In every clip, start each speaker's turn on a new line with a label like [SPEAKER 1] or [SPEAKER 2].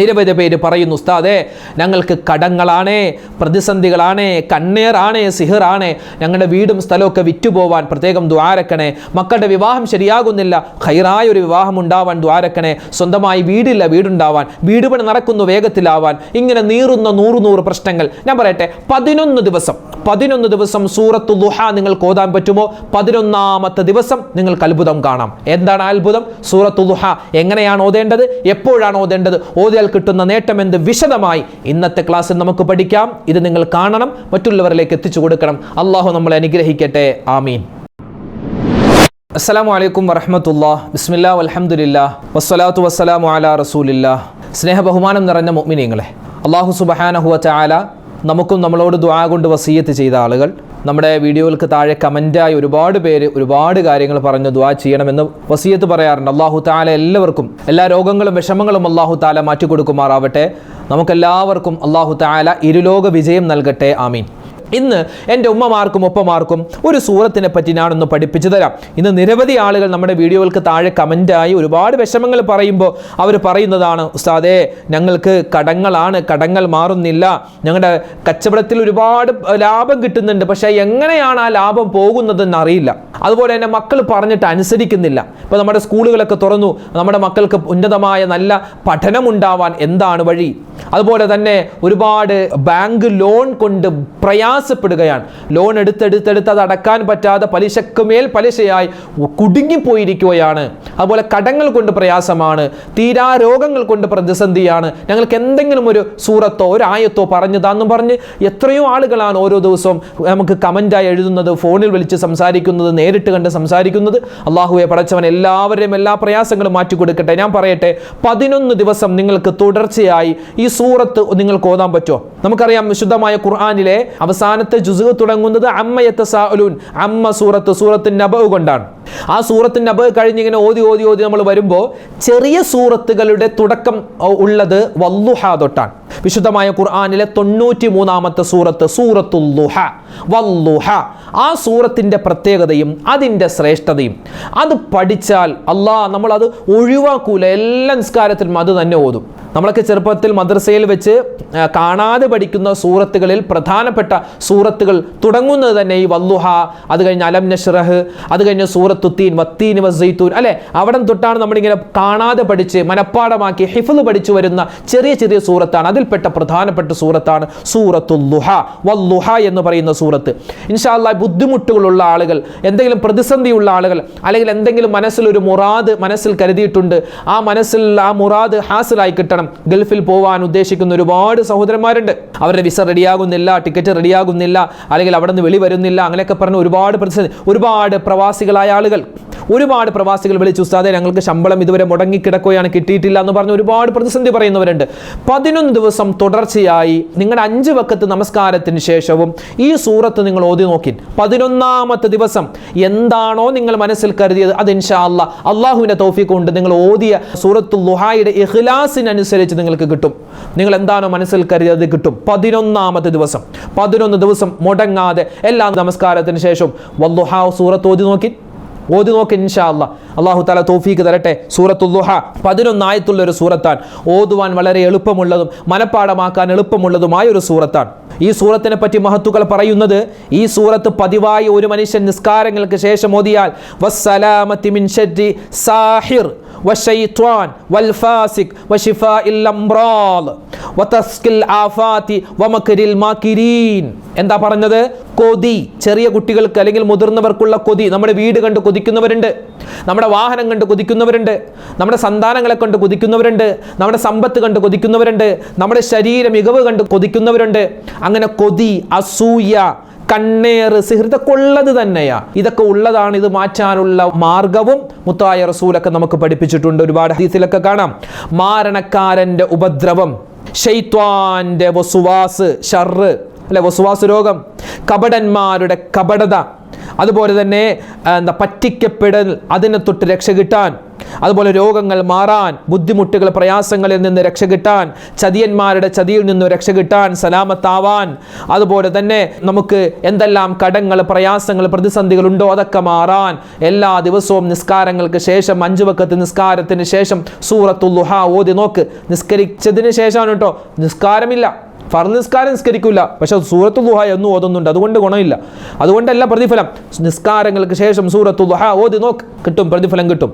[SPEAKER 1] നിരവധി പേര് പറയുന്നു, ഉസ്താദേ ഞങ്ങൾക്ക് കടങ്ങളാണ്, പ്രതിസന്ധികളാണ്, കണ്ണീറാണ്, സിഹിറാണ്, ഞങ്ങളുടെ വീടും സ്ഥലമൊക്കെ വിറ്റുപോവാൻ പ്രത്യേകം ദ്വാരക്കണേ, മക്കളുടെ വിവാഹം ശരിയാകുന്നില്ല, ഖൈറായ ഒരു വിവാഹം ഉണ്ടാവാൻ ദ്വാരക്കണേ, സ്വന്തമായി വീടില്ല വീടുണ്ടാവാൻ, വീട് പണി നടക്കുന്നു വേഗത്തിലാവാൻ, ഇങ്ങനെ നീറുന്ന നൂറ് പ്രശ്നങ്ങൾ. ഞാൻ പറയട്ടെ, 11 ദിവസം സൂറത്തു ദുഹ നിങ്ങൾക്ക് ഓതാൻ പറ്റുമോ? 11ാമത്തെ ദിവസം നിങ്ങൾക്ക് അത്ഭുതം കാണാം. എന്താണ് അത്ഭുതം? സൂറത്തു ദുഹ എങ്ങനെയാണ് ഓതേണ്ടത്, എപ്പോഴാണ് ഓതേണ്ടത്, ഓതിയാൽ കിട്ടുന്ന നേട്ടം എന്ത്, വിശദമായി ഇന്നത്തെ ക്ലാസ്സിൽ നമുക്ക് പഠിക്കാം. ഇത് നിങ്ങൾ കാണണം, മറ്റുള്ളവരിലേക്ക് എത്തിച്ചു കൊടുക്കണം. അള്ളാഹു നമ്മളെ അനുഗ്രഹിക്കട്ടെ. ആമീൻ. അസ്സലാമു അലൈക്കും വറഹ്മത്തുള്ളാഹി. ബിസ്മില്ലാ വൽഹംദുലില്ലാഹ് വസ്സലാത്തു വസ്സലാമു അലാ റസൂലില്ലാഹ്. സ്നേഹ ബഹുമാനം നിറഞ്ഞ മുഅ്മിനീങ്ങളെ, അല്ലാഹു സുബ്ഹാനഹു വ തആല നമുക്കും നമ്മളോട് ദുആ കൊണ്ട് വസിയത്ത് ചെയ്ത ആളുകൾ നമ്മുടെ വീഡിയോകൾക്ക് താഴെ കമൻറ്റായി ഒരുപാട് പേര് ഒരുപാട് കാര്യങ്ങൾ പറഞ്ഞു ദുആ ചെയ്യണമെന്ന് വസിയത്ത് പറയാറുണ്ട്. അല്ലാഹു തആല എല്ലാവർക്കും എല്ലാ രോഗങ്ങളും വിഷമങ്ങളും അല്ലാഹു തആല മാറ്റിക്കൊടുക്കുമാറാവട്ടെ. നമുക്കെല്ലാവർക്കും അല്ലാഹു തആല ഇരുലോക വിജയം നൽകട്ടെ. ആമീൻ. ഇന്ന് എൻ്റെ ഉമ്മമാർക്കും ഒപ്പമാർക്കും ഒരു സൂറത്തിനെ പറ്റി ഞാനൊന്ന് പഠിപ്പിച്ചു തരാം. ഇന്ന് നിരവധി ആളുകൾ നമ്മുടെ വീഡിയോകൾക്ക് താഴെ കമൻറ്റായി ഒരുപാട് വിഷമങ്ങൾ പറയുമ്പോൾ അവർ പറയുന്നതാണ്, ഉസ്താദേ ഞങ്ങൾക്ക് കടങ്ങളാണ്, കടങ്ങൾ മാറുന്നില്ല, ഞങ്ങളുടെ കച്ചവടത്തിൽ ഒരുപാട് ലാഭം കിട്ടുന്നുണ്ട്, പക്ഷേ എങ്ങനെയാണ് ആ ലാഭം പോകുന്നതെന്ന് അറിയില്ല, അതുപോലെ തന്നെ മക്കൾ പറഞ്ഞിട്ട് അനുസരിക്കുന്നില്ല. ഇപ്പോൾ നമ്മുടെ സ്കൂളുകളൊക്കെ തുറന്നു, നമ്മുടെ മക്കൾക്ക് ഉന്നതമായ നല്ല പഠനമുണ്ടാവാൻ എന്താണ് വഴി? അതുപോലെ തന്നെ ഒരുപാട് ബാങ്ക് ലോൺ കൊണ്ട് പ്രയാസപ്പെടുകയാണ്. ലോൺ എടുത്തെടുത്ത് അത് അടക്കാൻ പറ്റാതെ പലിശക്കുമേൽ പലിശയായി കുടുങ്ങിപ്പോയിരിക്കുകയാണ്. അതുപോലെ കടങ്ങൾ കൊണ്ട് പ്രയാസമാണ്, തീരാ രോഗങ്ങൾ കൊണ്ട് പ്രതിസന്ധിയാണ്. ഞങ്ങൾക്ക് എന്തെങ്കിലും ഒരു സൂറത്തോ ഒരു ആയത്തോ പറഞ്ഞതാന്നും പറഞ്ഞ് എത്രയോ ആളുകളാണ് ഓരോ ദിവസവും നമുക്ക് കമൻറ്റായി എഴുതുന്നത്, ഫോണിൽ വിളിച്ച് സംസാരിക്കുന്നത്, നേരിട്ട് കണ്ട് സംസാരിക്കുന്നത്. അള്ളാഹുവെ പടച്ചവൻ എല്ലാവരുടെയും എല്ലാ പ്രയാസങ്ങളും മാറ്റിക്കൊടുക്കട്ടെ. ഞാൻ പറയട്ടെ, 11 ദിവസം നിങ്ങൾക്ക് തുടർച്ചയായി ഈ സൂറത്ത് നിങ്ങൾക്ക് ഓതാൻ പറ്റുമോ? നമുക്കറിയാം, വിശുദ്ധമായ ഖുർആനിലെ അവസാനത്തെ ജുസ് തുടങ്ങുന്നത് അമ്മ യതസാഅലൂൻ, അമ്മ സൂറത്ത് നബഅ കൊണ്ടാണ്. ആ സൂറത്ത് നബഅ കഴിഞ്ഞിങ്ങനെ ഓതി നമ്മൾ വരുമ്പോൾ ചെറിയ സൂറത്തുകളുടെ തുടക്കം ഉള്ളത് വല്ലുഹ തൊട്ടാണ്. വിശുദ്ധമായ ഖുർആനിലെ 93ാമത്തെ സൂറത്ത് സൂറത്തുൽ ദുഹ, വല്ലുഹ. ആ സൂറത്തിൻ്റെ പ്രത്യേകതയും അതിൻ്റെ ശ്രേഷ്ഠതയും അത് പഠിച്ചാൽ നമ്മളത് ഒഴിവാക്കൂല. എല്ലാ നിസ്കാരത്തിലും അത് തന്നെ ഓതും. നമ്മളൊക്കെ ചെറുപ്പത്തിൽ മദ്രസയിൽ വെച്ച് കാണാതെ പഠിക്കുന്ന സൂറത്തുകളിൽ പ്രധാനപ്പെട്ട സൂറത്തുകൾ തുടങ്ങുന്നത് തന്നെ ഈ വല്ലുഹ, അത് കഴിഞ്ഞ് അലം നശ്റഹ്, അത് കഴിഞ്ഞ് സൂറത്തു തീൻ, വത്തീൻ വസ്സൈത്തൂൻ, അല്ലെ? അവിടെ തൊട്ടാണ് നമ്മളിങ്ങനെ കാണാതെ പഠിച്ച് മനഃപ്പാടമാക്കി ഹിഫ്ള് പഠിച്ചു വരുന്ന ചെറിയ സൂറത്താണ്. അതിൽപ്പെട്ട പ്രധാനപ്പെട്ട സൂറത്താണ് സൂറത്തുൽ ദുഹ, വല്ലുഹ എന്ന് പറയുന്ന സൂറത്ത്. ഇൻഷാ അല്ലാഹ് ബുദ്ധിമുട്ടുകളുള്ള ആളുകൾ, എന്തെങ്കിലും പ്രതിസന്ധിയുള്ള ആളുകൾ, അല്ലെങ്കിൽ എന്തെങ്കിലും മനസ്സിലൊരു മുറാദ് മനസ്സിൽ കരുതിയിട്ടുണ്ട്, ആ മനസ്സിൽ ആ മുറാദ് ഹാസിലായി കിട്ടണം, ഗൾഫിൽ പോകാൻ ഉദ്ദേശിക്കുന്ന ഒരുപാട് സഹോദരന്മാരുണ്ട്. അവരുടെ വിസ റെഡിയാകുന്നില്ല, ടിക്കറ്റ് റെഡിയാകുന്നില്ല, അല്ലെങ്കിൽ അവിടെ നിന്ന് വെളി വരുന്നില്ല, അങ്ങനെയൊക്കെ പറഞ്ഞ് ഒരുപാട് പ്രതിസന്ധി. ഒരുപാട് പ്രവാസികളായ ആളുകൾ, ഒരുപാട് പ്രവാസികൾ വിളിച്ചു, ഉസ്താദേ ഞങ്ങൾക്ക് ശമ്പളം ഇതുവരെ മുടങ്ങിക്കിടക്കുകയാണ്, കിട്ടിയിട്ടില്ല എന്ന് പറഞ്ഞ് ഒരുപാട് പ്രതിസന്ധി പറയുന്നവരുണ്ട്. 11 ദിവസം തുടർച്ചയായി നിങ്ങളുടെ 5 വഖത്ത് നമസ്കാരത്തിന് ശേഷവും ഈ സൂറത്ത് നിങ്ങൾ ഓതി നോക്കി 11ാമത്തെ ദിവസം എന്താണോ നിങ്ങൾ മനസ്സിൽ കരുതിയത് അത് ഇൻഷാ അല്ലാഹ് അള്ളാഹുവിൻ്റെ തൗഫീഖ് കൊണ്ട് നിങ്ങൾ ഓതിയ സൂറത്തുൽ ദുഹായുടെ ഇഖ്ലാസിനനുസരിച്ച് നിങ്ങൾക്ക് കിട്ടും. നിങ്ങൾ എന്താണോ മനസ്സിൽ കരുതിയത് കിട്ടും. 11ാമത്തെ ദിവസം 11 ദിവസം മുടങ്ങാതെ എല്ലാ നമസ്കാരത്തിന് ശേഷവും വല്ലുഹ സൂറത്ത് ഓതി നോക്കി ഇൻഷാ അല്ലാഹ് അല്ലാഹു തആല തൗഫീഖ് തരട്ടെ. സൂറത്തുൽ ദുഹ 11 ആയത്തുള്ള ഒരു സൂറത്താണ്. ഓതുവാൻ വളരെ എളുപ്പമുള്ളതും മനഃപ്പാടമാക്കാൻ എളുപ്പമുള്ളതുമായ ഒരു സൂറത്താണ്. ഈ സൂറത്തിനെ പറ്റി മഹത്തുക്കൾ പറയുന്നത്, ഈ സൂറത്ത് പതിവായി ഒരു മനുഷ്യൻ നിസ്കാരങ്ങൾക്ക് ശേഷം ഓതിയാൽ വസ്സലാമത്തി മിൻ ശർരി സാഹിർ വശൈത്വാൻ വൽഫാസിഖ് വശിഫാഇൽ അംറാദ് വതസ്കിൽ ആഫാതി വമക്രിൽ മാകിരീൻ. എന്താ പറഞ്ഞത്? കൊതി, ചെറിയ കുട്ടികൾക്ക് അല്ലെങ്കിൽ മുതിർന്നവർക്കുള്ള കൊതി. നമ്മുടെ വീട് കണ്ട് കൊതിക്കുന്നവരുണ്ട്, നമ്മുടെ വാഹനം കണ്ട് കൊതിക്കുന്നവരുണ്ട്, നമ്മുടെ സന്താനങ്ങളെ കണ്ട് കൊതിക്കുന്നവരുണ്ട്, നമ്മുടെ സമ്പത്ത് കണ്ട് കൊതിക്കുന്നവരുണ്ട്, നമ്മുടെ ശരീര മികവ് കണ്ട് കൊതിക്കുന്നവരുണ്ട്. അങ്ങനെ കൊതി, അസൂയ, കണ്ണേറ്, സിഹ്ർ, ഇതൊക്കെ ഉള്ളത് തന്നെയാ. ഇതൊക്കെ ഉള്ളതാണ്. ഇത് മാറ്റാനുള്ള മാർഗവും മുത്തായ റസൂലൊക്കെ നമുക്ക് പഠിപ്പിച്ചിട്ടുണ്ട്. ഒരുപാട് ഹദീസിലൊക്കെ കാണാം. മാരണക്കാരൻ്റെ ഉപദ്രവം, ശൈത്വാന്റെ വസുവാസ്, ഷർറ്, അല്ലെ, വസുവാസ് രോഗം, കപടന്മാരുടെ കപടത, അതുപോലെ തന്നെ പറ്റിക്കപ്പെടൽ, അതിനെ തൊട്ട് രക്ഷ കിട്ടാൻ, അതുപോലെ രോഗങ്ങൾ മാറാൻ, ബുദ്ധിമുട്ടുകൾ പ്രയാസങ്ങളിൽ നിന്ന് രക്ഷ കിട്ടാൻ, ചതിയന്മാരുടെ ചതിയിൽ നിന്ന് രക്ഷ കിട്ടാൻ, സലാമത്താവാൻ, അതുപോലെ തന്നെ നമുക്ക് എന്തെല്ലാം കടങ്ങൾ പ്രയാസങ്ങൾ പ്രതിസന്ധികൾ ഉണ്ടോ അതൊക്കെ മാറാൻ എല്ലാ ദിവസവും നിസ്കാരങ്ങൾക്ക് ശേഷം 5 വഖത്ത് നിസ്കാരത്തിന് ശേഷം സൂറത്തുൽ ദുഹ ഓതി നോക്ക്. നിസ്കരിച്ചതിന് ശേഷമാണ് കേട്ടോ, നിസ്കാരമില്ല, ഫർദ് നിസ്കാരം നിസ്കരിക്കില്ല, പക്ഷെ സൂറത്തുൽ ദുഹ എന്നും ഓതുന്നുണ്ട്, അതുകൊണ്ട് ഗുണമില്ല, അതുകൊണ്ടല്ല പ്രതിഫലം. നിസ്കാരങ്ങൾക്ക് ശേഷം സൂറത്തുൽ ദുഹ ഓതി നോക്ക്, കിട്ടും, പ്രതിഫലം കിട്ടും.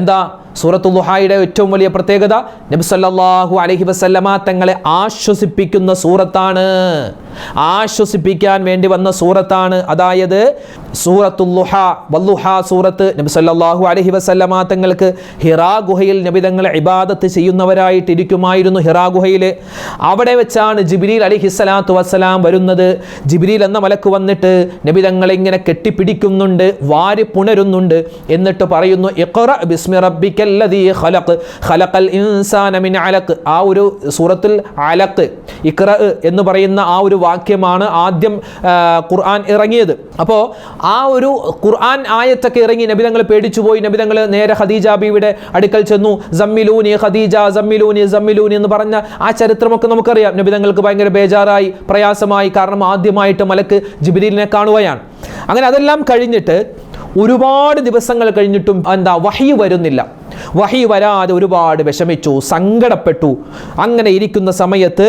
[SPEAKER 1] എന്താ സൂറത്തുൽ ദുഹായുടെ ഏറ്റവും വലിയ പ്രത്യേകത? നബി സല്ലല്ലാഹു അലൈഹി വസല്ലമ തങ്ങളെ ആശ്വസിപ്പിക്കുന്ന സൂറത്താണ്, ആശ്വസിപ്പിക്കാൻ വേണ്ടി വന്ന സൂറത്താണ്. അതായത് സൂറത്തുൽ ദുഹ വദ്ദുഹ സൂറത്ത് നബി സല്ലല്ലാഹു അലൈഹി വസല്ലമ തങ്ങൾക്ക് ഹിറാ ഗുഹയിൽ നബി തങ്ങൾ ഇബാദത്ത് ചെയ്യുന്നവരായിട്ടിരിക്കുമായിരുന്നു. ഹിറാ ഗുഹയിൽ അവിടെ വെച്ചാണ് ജിബ്രീൽ അലൈഹിസ്സലാത്തു വസ്സലാം വരുന്നത്. ജിബ്രീൽ എന്ന മലക്ക് വന്നിട്ട് നബി തങ്ങളെ ഇങ്ങനെ കെട്ടിപ്പിടിക്കുന്നുണ്ട്, വാരി പുണരുന്നുണ്ട്. എന്നിട്ട് പറയുന്നു, ഇഖ്റ ബിസ്മി റബ്ബിക്കല്ലദീ ഖലഖ് ഖലഖൽ ഇൻസാന മിൻ അലഖ്. ആ ഒരു സൂറത്തുൽ അലഖ്, ഇഖ്റ എന്ന് പറയുന്ന ആ ഒരു വാക്യമാണ് ആദ്യം ഖുർആൻ ഇറങ്ങിയത്. അപ്പോൾ ആ ഒരു ഖുർആൻ ആയത്തൊക്കെ ഇറങ്ങി നബി തങ്ങൾ പേടിച്ചു പോയി. നബി തങ്ങൾ നേരെ ഖദീജ ബീവിയുടെ അടുക്കൽ ചെന്നു. സമ്മിലൂനി ഖദീജ, സമ്മിലൂനി സമ്മിലൂനി എന്ന് പറഞ്ഞ ആ ചരിത്രമൊക്കെ നമുക്കറിയാം. നബി തങ്ങൾക്ക് ഭയങ്കര ബേജാറായി, പ്രയാസമായി, കാരണം ആദ്യമായിട്ട് മലക്ക് ജിബ്രീലിനെ കാണുകയാണ്. അങ്ങനെ അതെല്ലാം കഴിഞ്ഞിട്ട് ഒരുപാട് ദിവസങ്ങൾ കഴിഞ്ഞിട്ടും വഹി വരുന്നില്ല. വഹി വരാതെ ഒരുപാട് വിഷമിച്ചു, സങ്കടപ്പെട്ടു. അങ്ങനെ ഇരിക്കുന്ന സമയത്ത്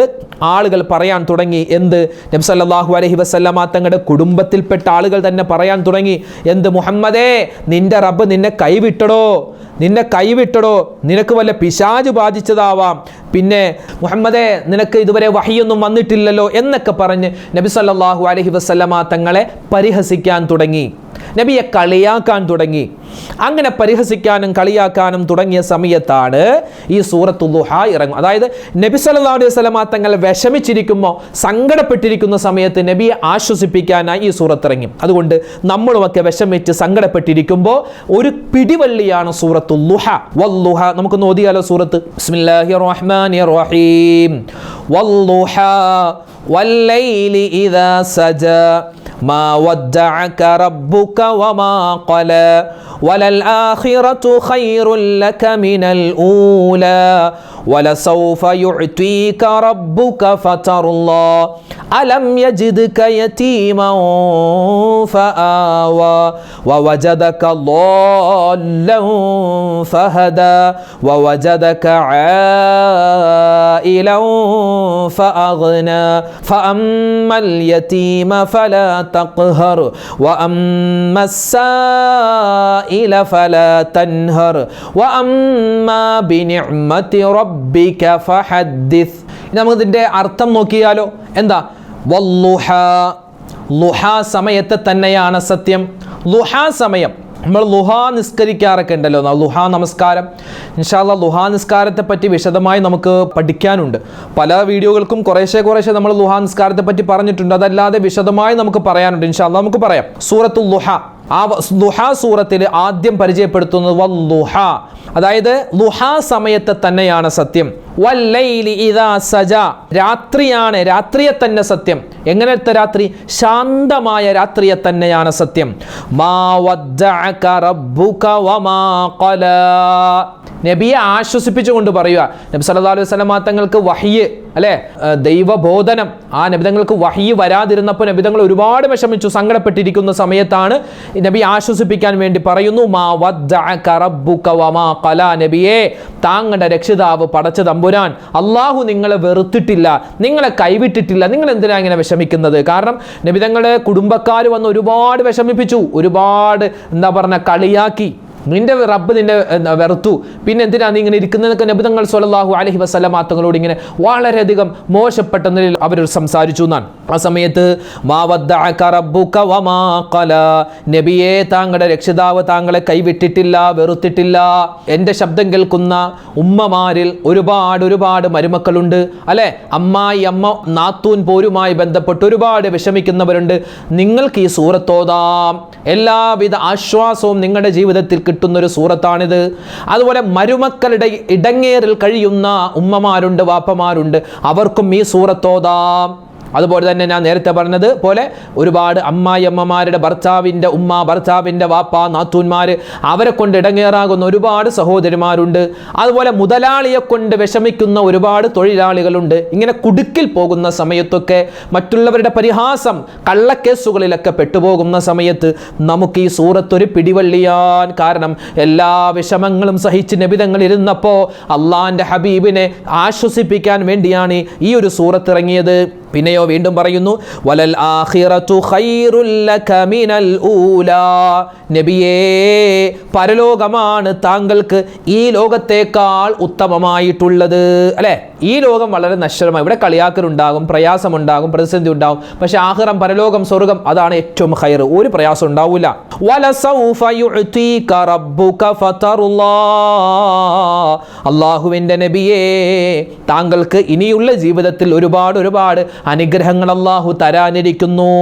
[SPEAKER 1] ആളുകൾ പറയാൻ തുടങ്ങി. എന്ത്? നബി സല്ലല്ലാഹു അലൈഹി വസല്ലമ തങ്ങളുടെ കുടുംബത്തിൽപ്പെട്ട ആളുകൾ തന്നെ പറയാൻ തുടങ്ങി. എന്ത്? മുഹമ്മദേ, നിന്റെ റബ്ബ് നിന്നെ കൈവിട്ടടോ, നിന്നെ കൈവിട്ടടോ, നിനക്ക് വല്ല പിശാച് ബാധിച്ചതാവാം, പിന്നെ മുഹമ്മദേ നിനക്ക് ഇതുവരെ വഹിയൊന്നും വന്നിട്ടില്ലല്ലോ എന്നൊക്കെ പറഞ്ഞ് നബി സല്ലല്ലാഹു അലൈഹി വസല്ലമ തങ്ങളെ പരിഹസിക്കാൻ തുടങ്ങി, നബിയെ കളിയാക്കാൻ തുടങ്ങി. അങ്ങനെ പരിഹസിക്കാനും കളിയാക്കാനും തുടങ്ങിയ സമയത്താണ് ഈ സൂറത്തുൽ ദുഹ ഇറങ്ങും. അതായത് നബി സല്ലല്ലാഹു അലൈഹി വസല്ലമ തങ്ങൾ വിഷമിച്ചിരിക്കുമ്പോൾ, സങ്കടപ്പെട്ടിരിക്കുന്ന സമയത്ത് നബിയെ ആശ്വസിപ്പിക്കാനായി ഈ സൂറത്ത് ഇറങ്ങി. അതുകൊണ്ട് നമ്മളുമൊക്കെ വിഷമിച്ച് സങ്കടപ്പെട്ടിരിക്കുമ്പോൾ ഒരു പിടിവള്ളിയാണ് സൂറത്തുൽ ദുഹ. വദ്ദുഹ നമുക്കൊന്ന് ഓതിയാലോ സൂറത്ത്. ബിസ്മില്ലാഹിർ റഹ്മാനിർ റഹീം. വദ്ദുഹ വല്ലൈലി ഇദാ സജാ മാ വദ്ദഅക റബ്ബുക വമാ ഖലാ വലൽആഖിറതു ഖൈറുൻ ലക മിനൽ ഊലാ വലസൗഫ യുഅ്തീക റബ്ബുക ഫതർലാ അലം യജിദ്ക യതീമൻ ഫആവാ വവജദക ളാല്ലൻ ഫഹദാ വവജദക ആയിലൻ ഫഅഗ്നാ ഫഅമ്മൽ യതീമ ഫലാ തഖ്ഹർ വഅമ്മസ് സായില ഫലാ തൻഹർ വഅമ്മാ ബിനിഅ്മതി റബ്ബിക ഫഹദ്ദിസ്. നമുക്ക് ഇതിൻ്റെ അർത്ഥം നോക്കിയാലോ. എന്താ? വദ്ദുഹ, ളുഹ സമയത്തെ തന്നെയാണ് സത്യം. ളുഹ സമയം നമ്മൾ ളുഹ നിസ്കരിക്കാറൊക്കെ ഉണ്ടല്ലോ, ളുഹ നമസ്കാരം. ഇൻഷാ അല്ലാഹ് ളുഹ നിസ്കാരത്തെ പറ്റി വിശദമായി നമുക്ക് പഠിക്കാനുണ്ട്. പല വീഡിയോകൾക്കും കുറേശ്ശെ നമ്മൾ ളുഹ നിസ്കാരത്തെ പറ്റി പറഞ്ഞിട്ടുണ്ട്. അതല്ലാതെ വിശദമായി നമുക്ക് പറയാനുണ്ട്. ഇൻഷാ അല്ലാഹ് നമുക്ക് പറയാം. സൂറത്തുൽ ളുഹ, ആ ളുഹ സൂറത്തിൽ ആദ്യം പരിചയപ്പെടുത്തുന്നത് വദ്ദുഹ, അതായത് ളുഹ സമയത്തെ തന്നെയാണ് സത്യം. വല്ലൈലി ഇദാ സജാ, രാത്രിയാണ്, രാത്രിയെ തന്നെ സത്യം. എങ്ങനത്തെ രാത്രി? ശാന്തമായ രാത്രിയെ തന്നെയാണ് സത്യം. മാ വദ്ദഅക റബ്ബുക വമാ ഖലാ, നബിയെ ആശ്വസിപ്പിച്ചുകൊണ്ട് പറയുക. നബി സല്ലല്ലാഹു അലൈഹി വസല്ലമ തങ്ങൾക്ക് വഹ്യ്, അല്ലേ, ദൈവബോധനം, ആ നബി തങ്ങൾക്ക് വഹ്യ് വരാതിരുന്നപ്പോൾ നബി തങ്ങൾ ഒരുപാട് വിഷമിച്ചു, സങ്കടപ്പെട്ടിരിക്കുന്ന സമയത്താണ് നബി ആശ്വസിപ്പിക്കാൻ വേണ്ടി പറയുന്നു. മാ വദ്ദഅക റബ്ബുക വമാ ഖലാ, നബിയെ താങ്കളുടെ രക്ഷിതാവ് പടച്ച തമ്പുരാൻ അള്ളാഹു നിങ്ങളെ വെറുത്തിട്ടില്ല, നിങ്ങളെ കൈവിട്ടിട്ടില്ല. നിങ്ങൾ എന്തിനാ ഇങ്ങനെ വിഷമിക്കുന്നത്? കാരണം നബി തങ്ങളുടെ കുടുംബക്കാർ വന്ന് ഒരുപാട് വിഷമിപ്പിച്ചു, ഒരുപാട് കളിയാക്കി. നിന്റെ റബ്ബ് നിന്നെ വെറുത്തു, പിന്നെ എന്തിനാ നീ ഇങ്ങനെ ഇരിക്കുന്നതൊക്കെ നബി തങ്ങൾ സ്വല്ലല്ലാഹു അലൈഹി വസല്ലമ തങ്ങളോട് ഇങ്ങനെ വളരെയധികം മോശപ്പെട്ട നിലയിൽ അവർ സംസാരിച്ചു എന്നാണ്. ആ സമയത്ത് മാ വദ്ദഅക റബ്ബുക വമാ ഖലാ, നബിയെ താങ്കളുടെ രക്ഷിതാവ് താങ്കളെ കൈവിട്ടിട്ടില്ല, വെറുത്തിട്ടില്ല. എൻ്റെ ശബ്ദം കേൾക്കുന്ന ഉമ്മമാരിൽ ഒരുപാട് മരുമക്കളുണ്ട്, അല്ലെ, അമ്മായി, അമ്മ, നാത്തൂൻ പോരുമായി ബന്ധപ്പെട്ട് ഒരുപാട് വിഷമിക്കുന്നവരുണ്ട്. നിങ്ങൾക്ക് ഈ സൂറത്തോതാം, എല്ലാവിധ ആശ്വാസവും നിങ്ങളുടെ ജീവിതത്തിൽ കിട്ടുന്നൊരു സൂറത്താണിത്. അതുപോലെ മരുമക്കളുടെ ഇടങ്ങേറിൽ കഴിയുന്ന ഉമ്മമാരുണ്ട്, വാപ്പമാരുണ്ട്, അവർക്കും ഈ സൂറത്തോതാം. അതുപോലെ തന്നെ ഞാൻ നേരത്തെ പറഞ്ഞത് പോലെ ഒരുപാട് അമ്മായിയമ്മമാരുടെ ഭർത്താവിൻ്റെ ഉമ്മ, ഭർത്താവിൻ്റെ വാപ്പ, നാത്തൂന്മാർ, അവരെ കൊണ്ട് ഇടങ്ങേറാകുന്ന ഒരുപാട് സഹോദരിമാരുണ്ട്. അതുപോലെ മുതലാളിയെ കൊണ്ട് വിഷമിക്കുന്ന ഒരുപാട് തൊഴിലാളികളുണ്ട്. ഇങ്ങനെ കുടുക്കിൽ പോകുന്ന സമയത്തൊക്കെ, മറ്റുള്ളവരുടെ പരിഹാസം, കള്ളക്കേസുകളിലൊക്കെ പെട്ടുപോകുന്ന സമയത്ത് നമുക്ക് ഈ സൂറത്തൊരു പിടിവള്ളിയാൻ. കാരണം എല്ലാ വിഷമങ്ങളും സഹിച്ച് നബി തങ്ങൾ ഇരുന്നപ്പോൾ അള്ളാന്റെ ഹബീബിനെ ആശ്വസിപ്പിക്കാൻ വേണ്ടിയാണ് ഈ ഒരു സൂറത്ത് ഇറങ്ങിയത്. പിന്നെയോ വീണ്ടും പറയുന്നു, വലൽ ആഖിറതു ഖൈറുൽ ലക മിനൽ ഊലാ. നബിയേ, പരലോകമാണ് താങ്കൾക്ക് ഈ ലോകത്തേക്കാൾ ഉത്തമമായിട്ടുള്ളത്. അല്ലേ? ഈ ലോകം വളരെ നശ്വരമായി, ഇവിടെ കളിയാക്കലുണ്ടാകും, പ്രയാസമുണ്ടാകും, പ്രതിസന്ധി ഉണ്ടാകും. പക്ഷെ ആഖിറം, പരലോകം, സ്വർഗം, അതാണ് ഏറ്റവും ഖൈർ. ഒരു പ്രയാസം ഉണ്ടാവില്ല. വലസൗഫ യുഅതീക റബ്ബുക ഫതറുല്ലാ. അല്ലാഹുവിൻ്റെ നബിയേ, താങ്കൾക്ക് ഇനിയുള്ള ജീവിതത്തിൽ ഒരുപാട് അനുഗ്രഹങ്ങൾ അല്ലാഹു തരാനിരിക്കുന്നു.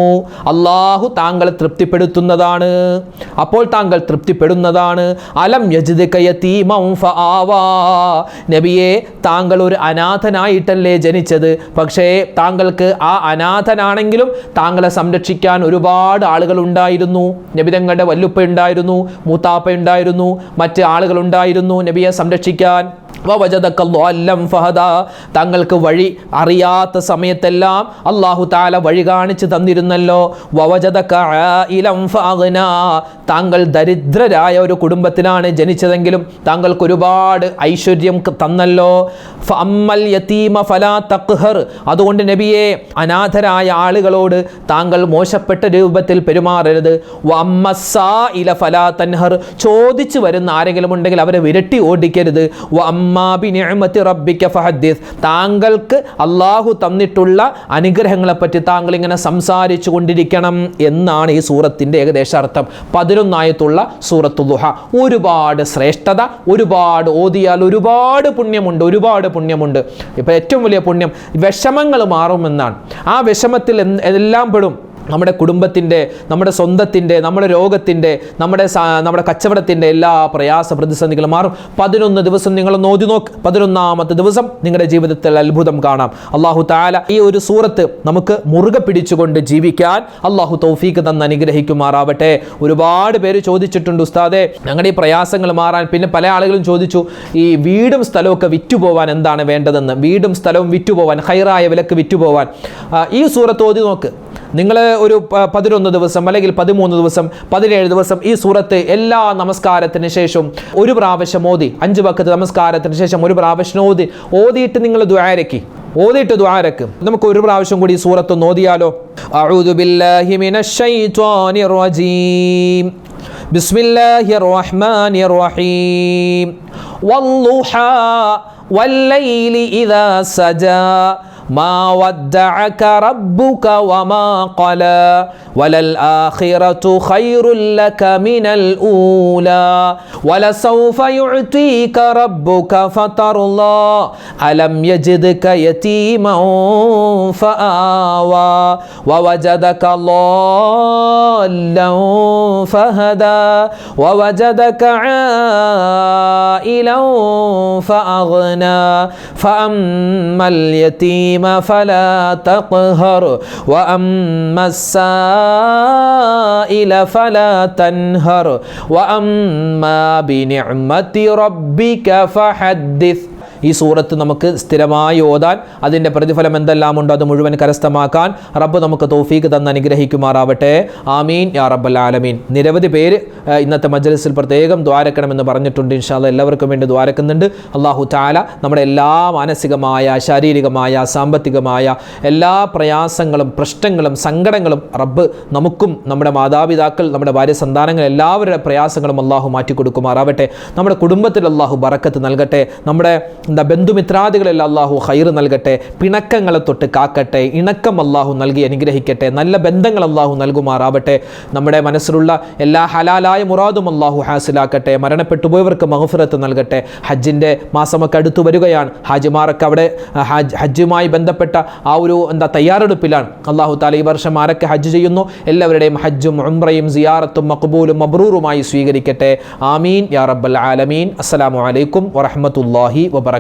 [SPEAKER 1] അല്ലാഹു താങ്കളെ തൃപ്തിപ്പെടുത്തുന്നതാണ്. അപ്പോൾ താങ്കൾ തൃപ്തിപ്പെടുന്നതാണ്. അലം യജിദ്ക യതീമൻ ഫആവാ. നബിയെ, താങ്കൾ ഒരു അനാഥനായിട്ടല്ലേ ജനിച്ചത്? പക്ഷേ താങ്കൾക്ക് ആ അനാഥനാണെങ്കിലും താങ്കളെ സംരക്ഷിക്കാൻ ഒരുപാട് ആളുകൾ ഉണ്ടായിരുന്നു. നബി തങ്ങളുടെ വല്ലുപ്പ ഉണ്ടായിരുന്നു, മൂത്താപ്പ ഉണ്ടായിരുന്നു, മറ്റ് ആളുകൾ ഉണ്ടായിരുന്നു നബിയെ സംരക്ഷിക്കാൻ. താങ്കൾക്ക് വഴി അറിയാത്ത സമയത്തെല്ലാം അല്ലാഹു തആല വഴി കാണിച്ചു തന്നിരുന്നല്ലോ. താങ്കൾ ദരിദ്രരായ ഒരു കുടുംബത്തിലാണ് ജനിച്ചതെങ്കിലും താങ്കൾക്ക് ഒരുപാട് ഐശ്വര്യം തന്നല്ലോ. അതുകൊണ്ട് നബിയെ, അനാഥരായ ആളുകളോട് താങ്കൾ മോശപ്പെട്ട രൂപത്തിൽ പെരുമാറരുത്. ചോദിച്ചു വരുന്ന ആരെങ്കിലും ഉണ്ടെങ്കിൽ അവരെ വിരട്ടി ഓടിക്കരുത്. താങ്കൾക്ക് അല്ലാഹു തന്നിട്ടുള്ള അനുഗ്രഹങ്ങളെ പറ്റി താങ്കൾ ഇങ്ങനെ സംസാരിച്ചു കൊണ്ടിരിക്കണം എന്നാണ് ഈ സൂറത്തിന്റെ ഏകദേശ അർത്ഥം. 11 ആയത്തുള്ള സൂറത്തുൽ ദുഹ. ഒരുപാട് ശ്രേഷ്ഠത, ഒരുപാട് ഓതിയാൽ ഒരുപാട് പുണ്യമുണ്ട്. ഇപ്പൊ ഏറ്റവും വലിയ പുണ്യം വിഷമങ്ങൾ മാറുമെന്നാണ്. ആ വിഷമത്തിൽ എല്ലാം പെടും. നമ്മുടെ കുടുംബത്തിൻ്റെ, നമ്മുടെ സ്വന്തത്തിൻ്റെ, നമ്മുടെ രോഗത്തിൻ്റെ, നമ്മുടെ കച്ചവടത്തിൻ്റെ എല്ലാ പ്രയാസ പ്രതിസന്ധികളും മാറും. 11 ദിവസം നിങ്ങൾ നോക്കി നോക്ക്. 11ാമത്തെ ദിവസം നിങ്ങളുടെ ജീവിതത്തിൽ അത്ഭുതം കാണാം. അല്ലാഹു തആല ഈ ഒരു സൂറത്ത് നമുക്ക് മുറുകെ പിടിച്ചുകൊണ്ട് ജീവിക്കാൻ അല്ലാഹു തൗഫീഖ് തന്ന് അനുഗ്രഹിക്കുമാറാവട്ടെ. ഒരുപാട് പേര് ചോദിച്ചിട്ടുണ്ട്, ഉസ്താദേ, ഞങ്ങളുടെ ഈ പ്രയാസങ്ങൾ മാറാൻ. പിന്നെ പല ആളുകളും ചോദിച്ചു, ഈ വീടും സ്ഥലമൊക്കെ വിറ്റുപോവാൻ എന്താണ് വേണ്ടതെന്ന്. വീടും സ്ഥലവും വിറ്റുപോവാൻ, ഖൈറായ വിലക്ക് വിറ്റുപോവാൻ ഈ സൂറത്ത് ഓതി നോക്ക്. നിങ്ങൾ ഒരു 11 ദിവസം അല്ലെങ്കിൽ 13 ദിവസം 17 ദിവസം ഈ സൂറത്ത് എല്ലാ നമസ്കാരത്തിന് ശേഷം ഒരു പ്രാവശ്യം ഓതി, 5 വഖത്ത് നമസ്കാരത്തിന് ശേഷം ഒരു പ്രാവശ്യം ഓതിയിട്ട് നിങ്ങൾ ദുആരക്ക്. നമുക്ക് ഒരു പ്രാവശ്യം കൂടി ഈ സൂറത്ത് ഓതിയാലോ? അഊദു ബില്ലാഹി മിനശ് ശൈത്വാനിർ റജീം. ബിസ്മില്ലാഹിർ റഹ്മാനിർ റഹീം. വല്ളുഹാ വല്ലൈലി ഇദാ സജാ ما ودعك ربك وما قلى وللآخرة خير لك من الأولى ولسوف يعطيك ربك فترضى ألم يجدك يتيما فآوى ووجدك ضالا فهدى ووجدك عائلا فأغنى فأما اليتيم فلا تقهر وأما السائل فلا تنهر وأما بنعمة ربك فحدث. ഈ സൂറത്ത് നമുക്ക് സ്ഥിരമായി ഓതാൻ, അതിൻ്റെ പ്രതിഫലം എന്തെല്ലാം ഉണ്ടോ അത് മുഴുവൻ കരസ്ഥമാക്കാൻ റബ്ബ് നമുക്ക് തൗഫീഖ് തന്ന് അനുഗ്രഹിക്കുമാറാവട്ടെ. ആമീൻ യാ റബ്ബൽ ആലമീൻ. നിരവധി പേര് ഇന്നത്തെ മജ്ലിസിൽ പ്രത്യേകം ദ്വാരക്കണമെന്ന് പറഞ്ഞിട്ടുണ്ട്. ഇൻഷാ അല്ലാഹ് എല്ലാവർക്കും വേണ്ടി ദ്വാരക്കുന്നുണ്ട്. അല്ലാഹു തആല നമ്മുടെ എല്ലാ മാനസികമായ, ശാരീരികമായ, സാമ്പത്തികമായ എല്ലാ പ്രയാസങ്ങളും, പ്രശ്നങ്ങളും, സങ്കടങ്ങളും റബ്ബ് നമുക്കും നമ്മുടെ മാതാപിതാക്കൾ, നമ്മുടെ ഭാര്യ സന്താനങ്ങൾ എല്ലാവരുടെ പ്രയാസങ്ങളും അല്ലാഹു മാറ്റിക്കൊടുക്കുമാറാവട്ടെ. നമ്മുടെ കുടുംബത്തിൽ അല്ലാഹു ബറക്കത്ത് നൽകട്ടെ. നമ്മുടെ ബന്ധുമിത്രാദികളെല്ലാം അല്ലാഹു ഖൈർ നൽകട്ടെ. പിണക്കങ്ങളെ തൊട്ട് കാക്കട്ടെ. ഇണക്കം അല്ലാഹു നൽകി അനുഗ്രഹിക്കട്ടെ. നല്ല ബന്ധങ്ങൾ അല്ലാഹു നൽകുമാറാവട്ടെ. നമ്മുടെ മനസ്സിലുള്ള എല്ലാ ഹലാലായ മുറാദും അല്ലാഹു ഹാസിലാക്കട്ടെ. മരണപ്പെട്ടുപോയവർക്ക് മഗ്ഫിറത്ത് നൽകട്ടെ. ഹജ്ജിൻ്റെ മാസമൊക്കെ അടുത്തു വരികയാണ്. ഹാജിമാരൊക്കെ അവിടെ ഹജ്ജുമായി ബന്ധപ്പെട്ട ആ ഒരു തയ്യാറെടുപ്പിലാണ്. അല്ലാഹു തആല ഈ വർഷം ആരൊക്കെ ഹജ്ജ് ചെയ്യുന്നു എല്ലാവരുടെയും ഹജ്ജും ഉംറയും സിയാറത്തും മഖ്ബൂലും മബ്റൂറുമായി സ്വീകരിക്കട്ടെ. ആമീൻ യാ റബ്ബൽ ആലമീൻ. അസ്സലാമു അലൈക്കും വറഹ്മത്തുള്ളാഹി വബറകാതുഹു.